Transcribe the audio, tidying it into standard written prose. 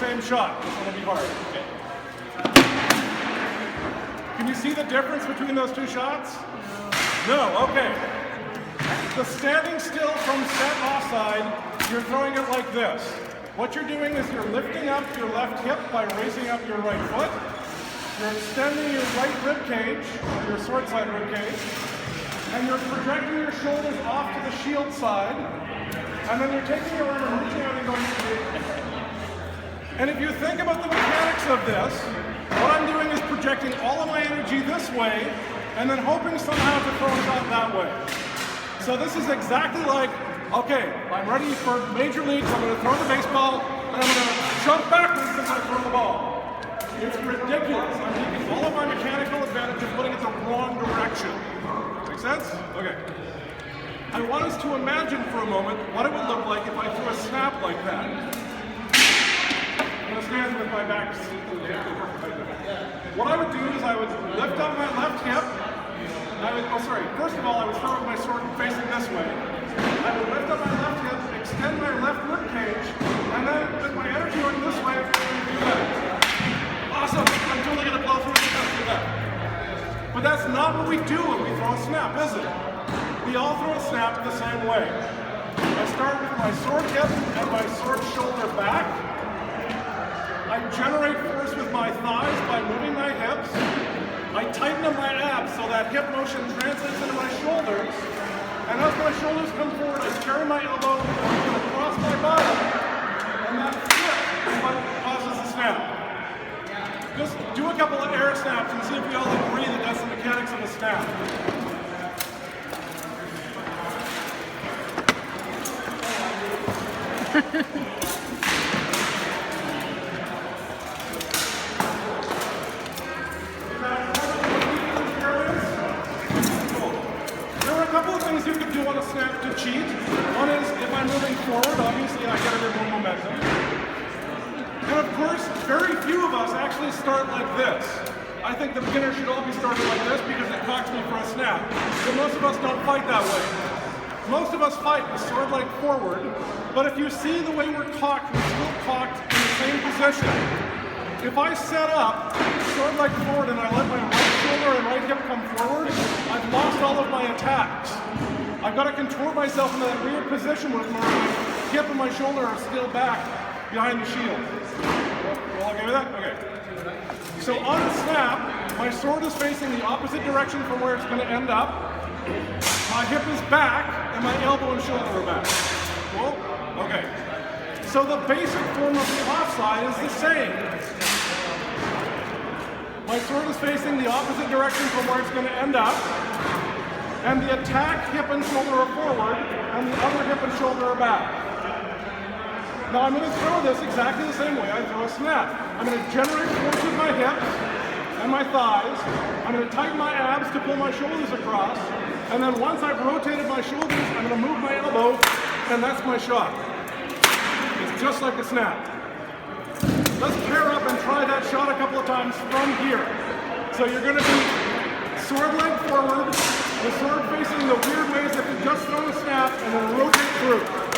same shot. This one will be hard. Okay. Can you see the difference between those two shots? No, okay. The standing still from set offside, you're throwing it like this. What you're doing is you're lifting up your left hip by raising up your right foot. You're extending your right rib cage, your sword side rib cage, and you're projecting your shoulders off to the shield side, and then you're taking your arm and reaching out and going and if you think about the mechanics of this, what I'm doing is projecting all of my energy this way, and then hoping somehow to throw it out that way. So this is exactly like, okay, I'm ready for major leagues, I'm going to throw the baseball, and I'm going to jump backwards as I throw the ball. It's ridiculous. I'm taking all of my mechanical advantage and putting it the wrong direction. Make sense? Okay. I want us to imagine for a moment what it would look like if I threw a snap like that. I'm going to stand with my back. What I would do is I would lift up my left hip. First of all, I would start with my sword facing this way. I would lift up my left hip, extend my left rib cage, and then with my energy going this way, I'm going to do that. Awesome! I'm totally going to blow through do that. But that's not what we do when we throw a snap, is it? We all throw a snap the same way. I start with my sword hip and my sword shoulder back. I generate force with my thighs by moving my hips. I tighten up my abs so that hip motion translates into my shoulders. And as my shoulders come forward, I carry my elbow across my body. And that flip is what causes the snap. Just do a couple of air snaps and see if we all agree that that's the mechanics of a snap. You could do on a snap to cheat. One is if I'm moving forward, obviously I get a bit more momentum. And of course, very few of us actually start like this. I think the beginner should all be started like this because it cocks me for a snap. But most of us don't fight that way. Most of us fight with sword leg forward, but if you see the way we're cocked, we're still cocked in the same position. If I set up sword leg forward and I let my right shoulder and right hip come forward, I've lost all of my attacks. I've got to contort myself in that weird position where my hip and my shoulder are still back behind the shield. You all okay with that? Okay. So on the snap, my sword is facing the opposite direction from where it's going to end up. My hip is back, and my elbow and shoulder are back. Cool? Okay. So the basic form of the offside is the same. My sword is facing the opposite direction from where it's going to end up. And the attack hip and shoulder are forward, and the other hip and shoulder are back. Now I'm going to throw this exactly the same way I throw a snap. I'm going to generate force with my hips and my thighs. I'm going to tighten my abs to pull my shoulders across. And then once I've rotated my shoulders, I'm going to move my elbow, and that's my shot. It's just like a snap. Let's pair up and try that shot a couple of times from here. So you're going to be sword leg forward, the sword facing the weird ways that you just throw a snap, and then rotate through.